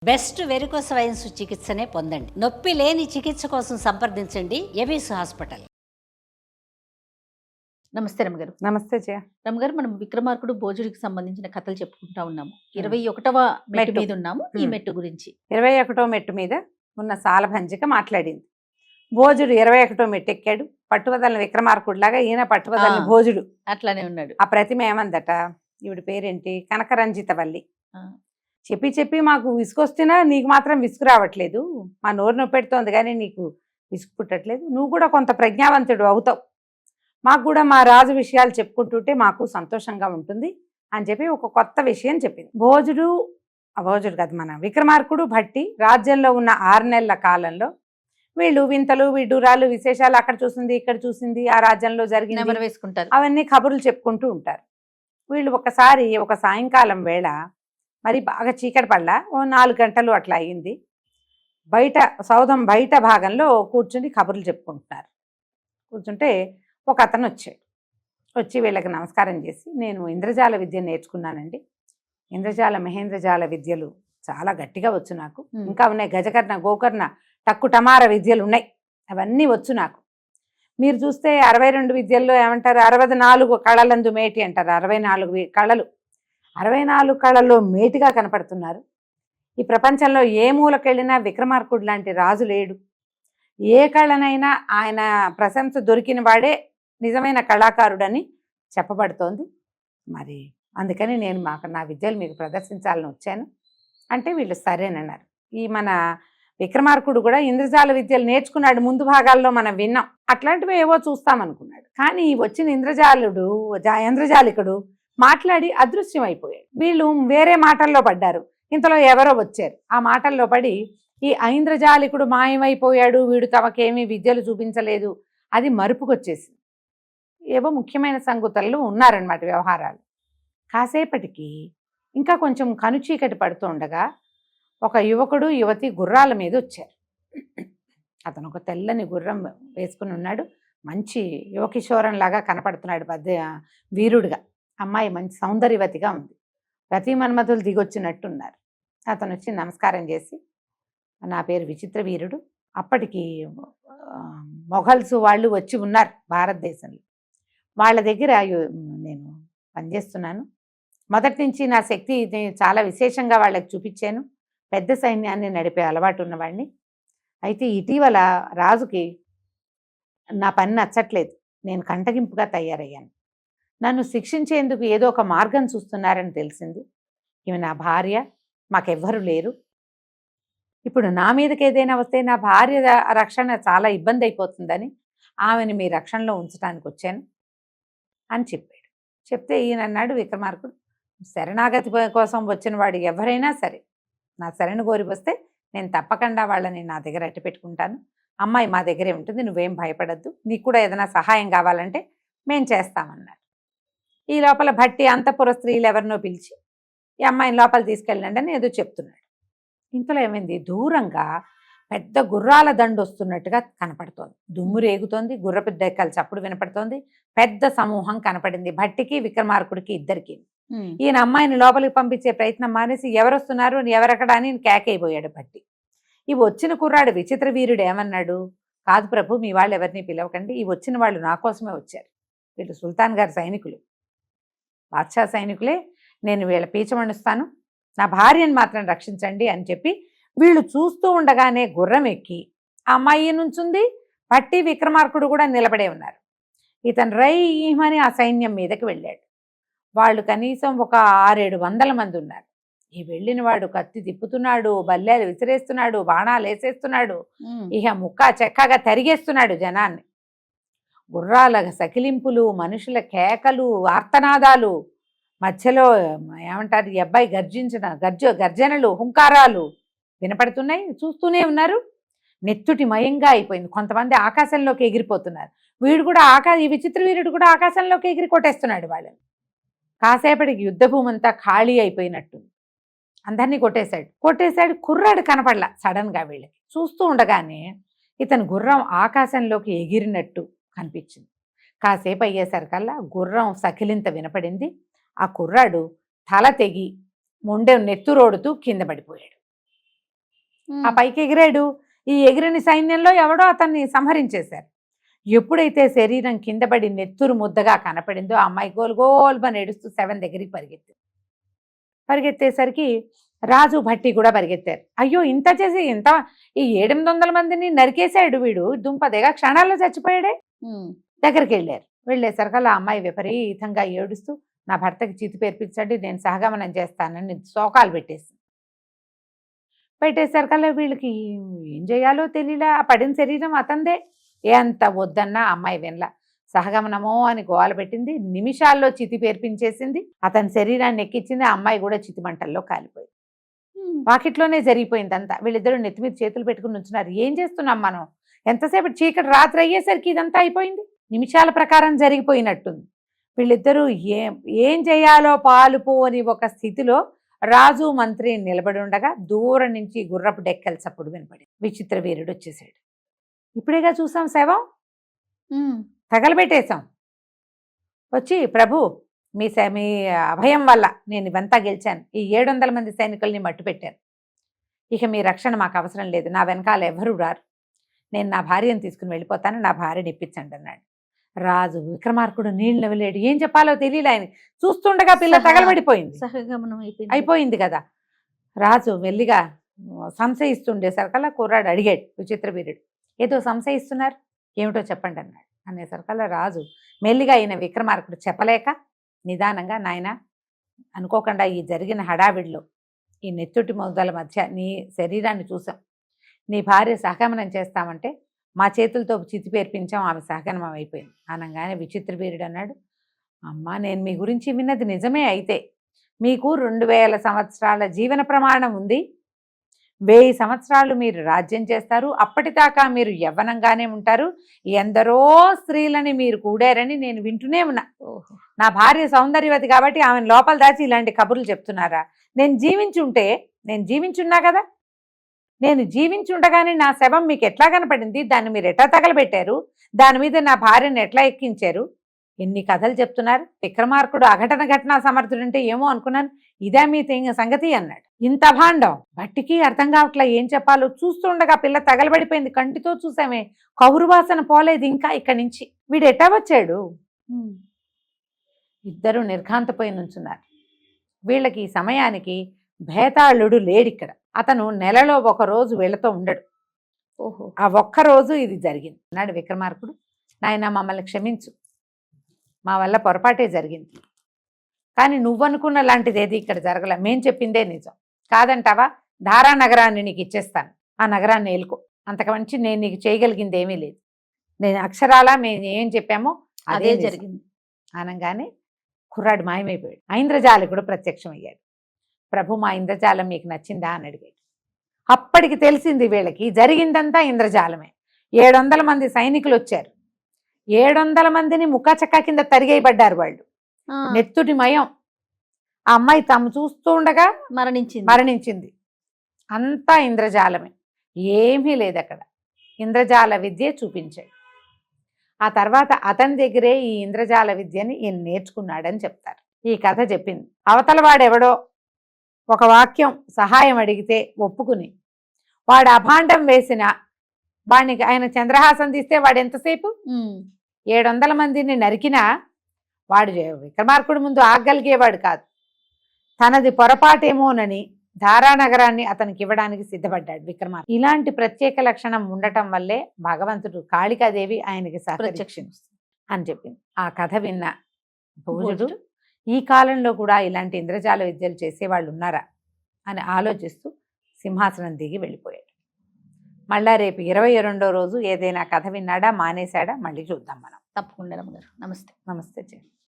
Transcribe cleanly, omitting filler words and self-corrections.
Best varicose veins చికిత్సనే పొందండి. నొప్పి లేని చికిత్స కోసం సంప్రదించండి ఎబిస్ హాస్పిటల్. నమస్తే రమగారు. నమస్తే జయ. రమగారు, మనం విక్రమార్కుడు భోజుడికి సంబంధించిన కథలు చెప్పుకుంటా ఉన్నాము. 21వ మెట్టు మీద ఉన్నాము. ఈ మెట్టు గురించి 21వ మెట్టు మీద ఉన్న సాలభంజిక మాట్లాడింది. భోజుడు 21వ మెట్టు ఎక్కాడు. పట్టువదలని విక్రమార్కుడిలాగా ఈయన పట్టువదలని భోజుడు అట్లానే ఉన్నాడు. ఆ ప్రతిమ ఏమందట, ఈవిడ పేరేంటి, కనకరంజితవల్లి. చెప్పి చెప్పి మాకు విసుకొస్తున్నా నీకు మాత్రం విసుగు రావట్లేదు, మా నోరు నొప్పెడుతోంది కానీ నీకు విసుగు పుట్టట్లేదు, నువ్వు కూడా కొంత ప్రజ్ఞావంతుడు అవుతావు, మాకు కూడా మా రాజు విషయాలు చెప్పుకుంటుంటే మాకు సంతోషంగా ఉంటుంది అని చెప్పి ఒక కొత్త విషయం చెప్పింది. భోజుడు కాదు, మన విక్రమార్కుడు భట్టి రాజ్యంలో ఉన్న 6 నెలల కాలంలో వీళ్ళు వింతలు విడ్డూరాలు విశేషాలు అక్కడ చూసింది ఇక్కడ చూసింది ఆ రాజ్యంలో జరిగింది వేసుకుంటారు, అవన్నీ కబుర్లు చెప్పుకుంటూ ఉంటారు. వీళ్ళు ఒకసారి ఒక సాయంకాలం వేళ మరి బాగా చీకటి పడలా, ఓ 4 గంటలు అట్లా అయింది, బయట సౌధం బయట భాగంలో కూర్చుని కబుర్లు చెప్పుకుంటున్నారు. కూర్చుంటే ఒక అతను వచ్చి వీళ్ళకి నమస్కారం చేసి, నేను ఇంద్రజాల విద్య నేర్చుకున్నానండి, ఇంద్రజాల మహేంద్రజాల విద్యలు చాలా గట్టిగా వచ్చు నాకు, ఇంకా ఉన్నాయి గజకర్ణ గోకర్ణ టక్కు టమార విద్యలు ఉన్నాయి, అవన్నీ వచ్చు నాకు. మీరు చూస్తే 62 విద్యల్లో ఏమంటారు, 64 కళలందు మేటి అంటారు. 64 కళలు, 64 కళల్లో మేటిగా కనపడుతున్నారు. ఈ ప్రపంచంలో ఏ మూలకెళ్ళినా విక్రమార్కుడు లాంటి రాజు లేడు. ఏ కళనైనా ఆయన ప్రశంస దొరికిన వాడే నిజమైన కళాకారుడని చెప్పబడుతోంది. మరి అందుకని నేను నా విద్యలు మీకు ప్రదర్శించాలని వచ్చాను అంటే వీళ్ళు సరేనన్నారు. ఈ మన విక్రమార్కుడు కూడా ఇంద్రజాల విద్యలు నేర్చుకున్నాడు, ముందు భాగాల్లో మనం విన్నాం. అట్లాంటివి ఏవో చూస్తామనుకున్నాడు. కానీ వచ్చిన ఇంద్రజాలికుడు మాట్లాడి అదృశ్యం అయిపోయాడు. వీళ్ళు వేరే మాటల్లో పడ్డారు. ఇంతలో ఎవరో వచ్చారు. ఆ మాటల్లో పడి ఈ ఐంద్రజాలికుడు మాయమైపోయాడు, వీడు తమకేమీ విద్యలు చూపించలేదు, అది మరుపుకొచ్చేసింది. ఏవో ముఖ్యమైన సంగతులు ఉన్నారనమాట వ్యవహారాలు. కాసేపటికి ఇంకా కొంచెం కనుచీకటి పడుతూ ఉండగా ఒక యువకుడు యువతి గుర్రాల మీద వచ్చారు. అతను ఒక తెల్లని గుర్రం వేసుకుని ఉన్నాడు, మంచి యువకిశోరంలాగా కనపడుతున్నాడు, వీరుడుగా. అమ్మాయి మంచి సౌందర్యవతిగా ఉంది, ప్రతి మన్మధులు దిగొచ్చినట్టున్నారు. అతను వచ్చి నమస్కారం చేసి, నా పేరు విచిత్ర వీరుడు, అప్పటికి మొఘల్స్ వాళ్ళు వచ్చి ఉన్నారు భారతదేశంలో, వాళ్ళ దగ్గర నేను పనిచేస్తున్నాను, మొదటి నుంచి నా శక్తి చాలా విశేషంగా వాళ్ళకి చూపించాను, పెద్ద సైన్యాన్ని నడిపే అలవాటు ఉన్నవాడిని. అయితే ఇటీవల రాజుకి నా పని నచ్చట్లేదు, నేను కంటగింపుగా తయారయ్యాను, నన్ను శిక్షించేందుకు ఏదో ఒక మార్గం చూస్తున్నారని తెలిసింది. ఈమె నా భార్య, మాకెవ్వరూ లేరు, ఇప్పుడు నా మీదకి ఏదైనా వస్తే నా భార్య రక్షణ చాలా ఇబ్బంది అయిపోతుందని ఆమెను మీ రక్షణలో ఉంచడానికి వచ్చాను అని చెప్పాడు. చెప్తే ఈయన అన్నాడు విక్రమార్కుడు, శరణాగతి కోసం వచ్చిన వాడు ఎవరైనా సరే నా శరణు కోరి వస్తే నేను తప్పకుండా వాళ్ళని నా దగ్గర అట్టి పెట్టుకుంటాను, అమ్మాయి మా దగ్గరే ఉంటుంది, నువ్వేం భయపడద్దు, నీకు కూడా ఏదైనా సహాయం కావాలంటే మేం చేస్తామన్నారు. ఈ లోపల భట్టి అంతఃపుర స్త్రీలు ఎవరినో పిలిచి ఈ అమ్మాయిని లోపల తీసుకెళ్ళండి అని ఏదో చెప్తున్నాడు. ఇంతలో ఏమైంది, దూరంగా పెద్ద గుర్రాల దండు వస్తున్నట్టుగా కనపడుతోంది, దుమ్ము రేగుతోంది, గుర్రపు డెక్కల చప్పుడు వినపడుతోంది, పెద్ద సమూహం కనపడింది భట్టికి విక్రమార్కుడికి ఇద్దరికి. ఈయన అమ్మాయిని లోపలికి పంపించే ప్రయత్నం మానేసి ఎవరొస్తున్నారు ఎవరెక్కడ అని కేకైపోయాడు భట్టి. ఈ వచ్చిన కుర్రాడు విచిత్ర వీరుడు ఏమన్నాడు, కాదు ప్రభు, మీ వాళ్ళు ఎవరిని పిలవకండి, ఈ వచ్చిన వాళ్ళు నా కోసమే వచ్చారు, వీళ్ళు సుల్తాన్ గారి సైనికులు, బాద్షా సైనికులే, నేను వీళ్ళ పీచమణిస్తాను, నా భార్యను మాత్రం రక్షించండి అని చెప్పి వీళ్ళు చూస్తూ ఉండగానే గుర్రం ఎక్కి ఆ అమ్మాయి నుంచుంది, భట్టి విక్రమార్కుడు కూడా నిలబడే ఉన్నారు. ఇతను రైమని ఆ సైన్యం మీదకి వెళ్ళాడు. వాళ్ళు కనీసం ఒక 600-700 మంది ఉన్నారు. ఈ వెళ్ళిన వాడు కత్తి తిప్పుతున్నాడు, బల్లేలు విసిరేస్తున్నాడు, బాణాలు వేసేస్తున్నాడు, ఇక ముక్క చెక్కగా తరిగేస్తున్నాడు జనాన్ని. గుర్రాల సకిలింపులు, మనుషుల కేకలు, ఆర్తనాదాలు, మధ్యలో ఏమంటారు ఈ అబ్బాయి గర్జనలు, హుంకారాలు వినపడుతున్నాయి. చూస్తూనే ఉన్నారు. నెత్తుటి మయంగా అయిపోయింది. కొంతమంది ఆకాశంలోకి ఎగిరిపోతున్నారు. వీడు కూడా ఈ విచిత్ర వీరుడు కూడా ఆకాశంలోకి ఎగిరి కొట్టేస్తున్నాడు వాళ్ళని. కాసేపటికి యుద్ధభూమంతా ఖాళీ అయిపోయినట్టుంది, అందరినీ కొట్టేశాడు. కుర్రాడు కనపడలా. సడన్గా వీళ్ళకి చూస్తూ ఉండగానే ఇతను గుర్రం ఆకాశంలోకి ఎగిరినట్టు కనిపించింది. కాసేపు అయ్యేసరికల్లా గుర్రం సకిలింత వినపడింది. ఆ కుర్రాడు తల తెగి మొండె నెత్తురోడుతూ కింద పడిపోయాడు. ఆ పైకి ఎగిరాడు. ఈ ఎగిరిన సైన్యంలో ఎవడో అతన్ని సంహరించేశారు. ఎప్పుడైతే శరీరం కింద పడి నెత్తురు ముద్దగా కనపడిందో ఆ అమ్మాయి గోల్మని ఏడుస్తూ శవం దగ్గరికి పరిగెత్తేసరికి రాజు భట్టి కూడా పరిగెత్తారు. అయ్యో, ఇంత చేసి ఈ 700 మందిని నరికేశాడు వీడు, దుంపదేగా క్షణాల్లో చచ్చిపోయాడే. దగ్గరికి వెళ్ళేసరికల్లా ఆ అమ్మాయి విపరీతంగా ఏడుస్తూ నా భర్తకి చితి పేర్పించండి, నేను సహగమనం చేస్తానని శోకాలు పెట్టేసరికల్లా వీళ్ళకి ఏం చేయాలో తెలియలా. ఆ పడిన శరీరం అతందే. ఎంత వద్దన్నా అమ్మాయి వినలా. సహగమనమో అని గోల పెట్టింది. నిమిషాల్లో చితి పేర్పించేసింది. అతని శరీరాన్ని ఎక్కించింది. ఆ అమ్మాయి కూడా చితి మంటల్లో కాలిపోయింది. వాకిట్లోనే జరిగిపోయిందంతా. వీళ్ళిద్దరూ నెత్తి మీద చేతులు పెట్టుకుని ఉంచున్నారు. ఏం చేస్తున్నాం మనం? ఎంతసేపు చీకటి రాత్రి అయ్యేసరికి ఇదంతా అయిపోయింది. నిమిషాల ప్రకారం జరిగిపోయినట్టుంది. వీళ్ళిద్దరూ ఏం చేయాలో పాలుపో అని ఒక స్థితిలో రాజు మంత్రి నిలబడి ఉండగా దూరం నుంచి గుర్రపు డెక్కల చప్పుడు వినపడి విచిత్ర వీరుడు వచ్చేసాడు. ఇప్పుడేగా చూసాం శవం, తగలబెట్టేశాం. వచ్చి ప్రభు మీ అభయం వల్ల నేను ఇవంతా గెలిచాను. ఈ 700 మంది సైనికుల్ని మట్టు పెట్టాను. ఇక మీ రక్షణ మాకు అవసరం లేదు. నా వెనకాల ఎవరు రారు. నేను నా భార్యను తీసుకుని వెళ్ళిపోతాను. నా భార్యని ఇప్పించండి అన్నాడు. రాజు విక్రమార్కుడు నీళ్ళు నవ్వలేడు. ఏం చెప్పాలో తెలియలే ఆయన. చూస్తుండగా పిల్ల తగలబడిపోయింది. సహగమనం అయిపోయింది కదా. రాజు మెల్లిగా సంశయిస్తుండేసరికల్లా కుర్రాడు అడిగాడు విచిత్ర వీరుడు, ఏదో సంశయిస్తున్నారు, ఏమిటో చెప్పండి అన్నాడు. అనేసరికల్లా రాజు మెల్లిగా అయిన విక్రమార్కుడు చెప్పలేక నిదానంగా, నాయన అనుకోకుండా ఈ జరిగిన హడావిడిలో ఈ నెత్తుటి మొదల మధ్య నీ శరీరాన్ని చూసాం. నీ భార్య సహగమనం చేస్తామంటే మా చేతులతో చితి పేర్పించాం, ఆమె సహగమనం అయిపోయింది అనగానే విచిత్ర వీరుడు అన్నాడు, అమ్మా నేను మీ గురించి విన్నది నిజమే. అయితే మీకు 2000 సంవత్సరాల జీవన ప్రమాణం ఉంది. 1000 సంవత్సరాలు మీరు రాజ్యం చేస్తారు. అప్పటిదాకా మీరు యవ్వనంగానే ఉంటారు. ఎందరో స్త్రీలని మీరు కూడారని నేను వింటూనే ఉన్నా. నా భార్య సౌందర్యవతి కాబట్టి ఆమెను లోపల దాచి ఇలాంటి కబుర్లు చెప్తున్నారా? నేను జీవించున్నా కదా. నేను జీవించుండగానే నా శవం మీకు ఎట్లా కనపడింది? దాన్ని మీరు ఎట్లా తగలబెట్టారు? దాని మీద నా భార్యను ఎట్లా ఎక్కించారు? ఎన్ని కథలు చెప్తున్నారు. విక్రమార్కుడు ఘటనా సమర్థుడంటే ఏమో అనుకున్నాను. ఇదే మీ సంగతి అన్నాడు. ఇంత భాండం భట్టికి అర్థం కావట్లా ఏం చెప్పాలో. చూస్తుండగా పిల్ల తగలబడిపోయింది. కంటితో చూసామే, కౌరు వాసన పోలేదు ఇంకా ఇక్కడి నుంచి. వీడు ఎట్టా వచ్చాడు? ఇద్దరు నిర్ఘాంతపోయి నుంచున్నారు. వీళ్ళకి ఈ సమయానికి భేతాళుడు లేడిక్కడ. అతను నెలలో 1 రోజు వీళ్ళతో ఉండడు. ఆ 1 రోజు ఇది జరిగింది అన్నాడు విక్రమార్కుడు. నాయన మమ్మల్ని క్షమించు, మా వల్ల పొరపాటే జరిగింది. కానీ నువ్వనుకున్న లాంటిది ఏది ఇక్కడ జరగలే. మేం చెప్పిందే నిజం. కాదంటావా? ధారా నగరాన్ని నీకు ఇచ్చేస్తాను. ఆ నగరాన్ని ఏలుకో. అంతకు మించి నేను నీకు చేయగలిగింది ఏమీ లేదు. నేను అక్షరాలా మేము ఏం చెప్పామో అదే జరిగింది అనగానే కుర్రాడు మాయమైపోయాడు. ఐంద్రజాలికుడు ప్రత్యక్షం అయ్యాడు. ప్రభు మా ఇంద్రజాలం మీకు నచ్చిందా అని అడిగాడు. అప్పటికి తెలిసింది వీళ్ళకి జరిగిందంతా ఇంద్రజాలమే. 700 మంది సైనికులు వచ్చారు. 700 మందిని ముఖచక్క కింద తరిగేయబడ్డారు వాళ్ళు. నెత్తుటి మయం. ఆ అమ్మాయి తాము చూస్తూ ఉండగా మరణించింది. అంతా ఇంద్రజాలమే, ఏమీ లేదు అక్కడ. ఇంద్రజాల విద్య చూపించాడు. ఆ తర్వాత అతని దగ్గరే ఈ ఇంద్రజాల విద్యని ఈయన నేర్చుకున్నాడని చెప్తారు. ఈ కథ చెప్పింది. అవతల వాడెవడో ఒక వాక్యం సహాయం అడిగితే ఒప్పుకుని వాడు అభాండం వేసిన వాడికి ఆయన చంద్రహాసం తీస్తే వాడు ఎంతసేపు 700 మందిని నరికినా వాడు విక్రమార్కుడు ముందు ఆగలిగేవాడు కాదు. తనది పొరపాటేమోనని ధారానగరాన్ని అతనికి ఇవ్వడానికి సిద్ధపడ్డాడు విక్రమార్కుడు. ఇలాంటి ప్రత్యేక లక్షణం ఉండటం వల్లే భగవంతుడు కాళికాదేవి ఆయనకి ప్రత్యక్షిస్తుంది అని చెప్పింది. ఆ కథ విన్న భోజుడు ఈ కాలంలో కూడా ఇలాంటి ఇంద్రజాల విద్యలు చేసేవాళ్ళు ఉన్నారా అని ఆలోచిస్తూ సింహాసనం దిగి వెళ్ళిపోయాడు. మళ్ళా రేపు 22వ రోజు ఏదైనా కథ విన్నాడా, మానేశాడా, మళ్ళీ చూద్దాం మనం. తప్పకుండా. నమస్తే. నమస్తే.